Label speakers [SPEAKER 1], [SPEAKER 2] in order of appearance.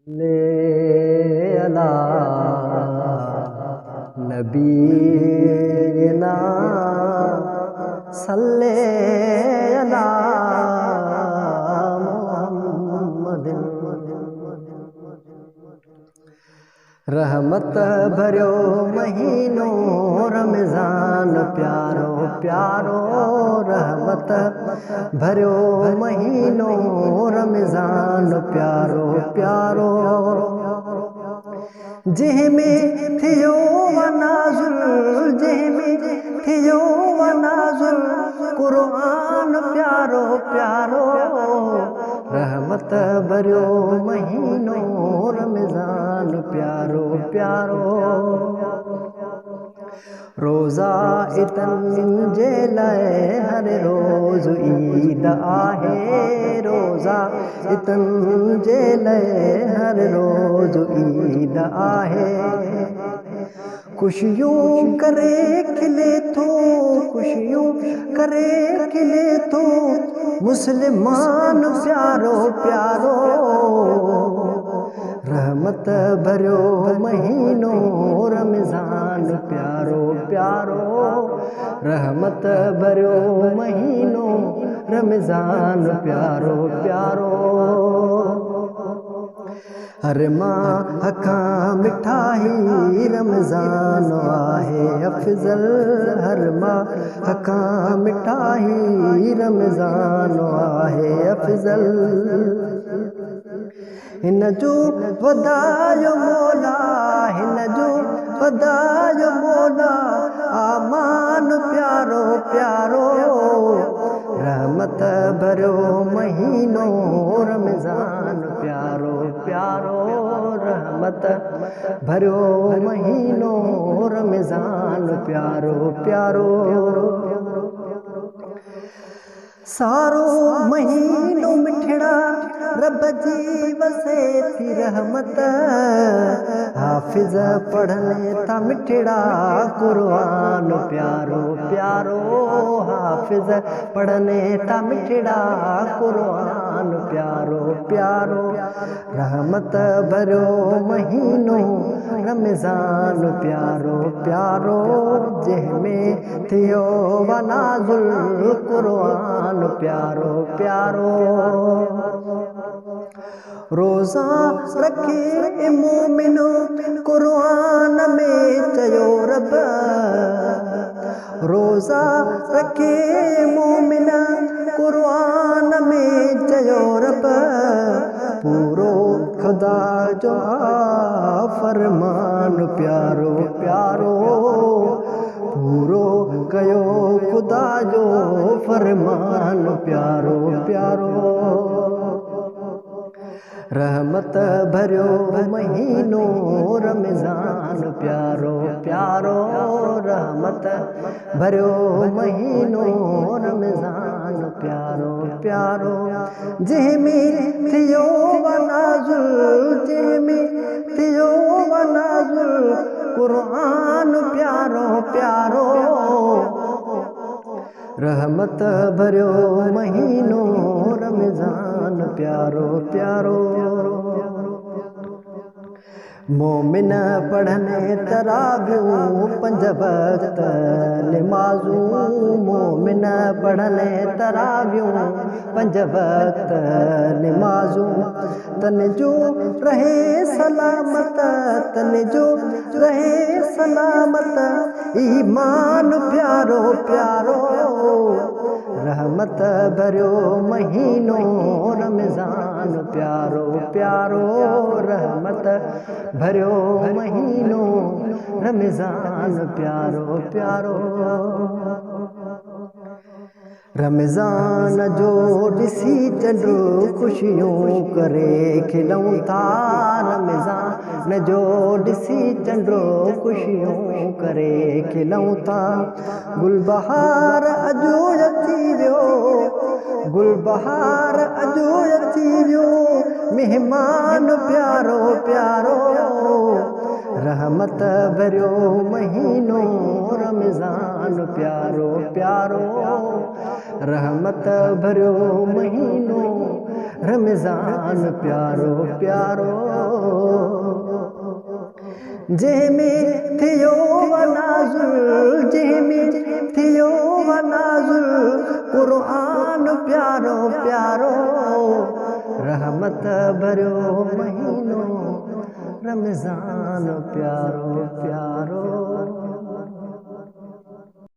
[SPEAKER 1] ले अला नबीना सल्ले अला मुहम्मदिन। रहमत भरियो महीनो रमज़ान प्यारो प्यारो, रहमत भरियो महीनो रमज़ान प्यारो प्यारो। जंहिंमें थियो वनाज़ुल, जंहिंमें थियो वनाज़ुल क़ुरआन प्यारो प्यारो। रहमत भरियो महीनो रमज़ान प्यारो प्यारो। रोज़ा इतन जे लाइ हर रोज़ ईद आहे, रोज़ा इतन जे लाइ हर रोज़ ईद आहे। खुशियों करे खिले थो, खुशियों करे खिले थो मुस्लमान प्यारो प्यारो। रहमत भरियो महीनो रमज़ान प्यारो प्यारो, रहमत भरियो महीनो रमज़ान प्यारो प्यारो। हर माह खां मिठाई रमज़ान आहे अफ़ज़ल, हर माह खां मिठाई रमज़ान आहे अफ़ज़ल। हिन जो वधायो मौला, हिन जो वधायो मौला आमान प्यारो प्यारो। रहमत भरियो महीनो रमज़ान प्यारो प्यारो, रहमत भरियो महीनो रमज़ान प्यारो प्यारो। सारो महीनो मिठड़ा रब जी वसे थी रहमत, हाफ़िज़ पढ़ने था मिठड़ा क़ुरआन प्यारो प्यारो। हाफ़िज़ पढ़ने था मिठड़ा क़ुरआन प्यारो प्यारो। रहमत भरियो महीनो रमज़ान प्यारो प्यारो, जंहिंमें थियो वनाज़ुल क़ुरआन प्यारो प्यारो। रोज़ा रखे मोमिनो क़ुरआन में चयो रब, रोज़ा रखे मोमिन क़ुरआन में चयो रब। पूरो खुदा जो फरमान प्यारो प्यारो, पूरो कयो खुदा जो फरमान प्यारो प्यारो। रहमत भरियो महीनो रमज़ान प्यारो प्यारो, रहमत भरियो महीनो रमज़ान प्यारो प्यारो। जंहिंमें थियो वनाज़ुल, जंहिंमें थियो वनाज़ुल क़ुरआन प्यारो प्यारो। रहमत भरियो महीनो रमज़ान प्यारो प्यारो। मोमिन पढ़ने तरावियूं पंज वक्त निमाज़ूं, मोमिन पढ़ने तरावियूं पंज वक्त निमाज़ूं। तन जो रहे सलामत, तन जो रहे सलामत ईमान प्यारो प्यारो। रहमत भरियो महीनो रमज़ान प्यारो प्यारो, रहमत भरियो महीनो रमज़ान प्यारो प्यारो। रमज़ान जो ॾिसी चंड ख़ुशियूं करे खिलूं था, रमज़ान जो ॾिसी चंड ख़ुशियूं करे खिलूं था। गुलबहार अॼु अची वियो, गुलबहार अॼु अची वियो मेहमान प्यारो प्यारो। रहमत भरियो महीनो रमज़ान प्यारो प्यारो, रहमत भरियो महीनो रमज़ान प्यारो प्यारो जंहिंमें थियो वनाज़ुल जंहिंमें थियो वनाज़ुल क़ुरान प्यारो प्यारो रहमत भरियो महीनो रमज़ान प्यारो प्यारो।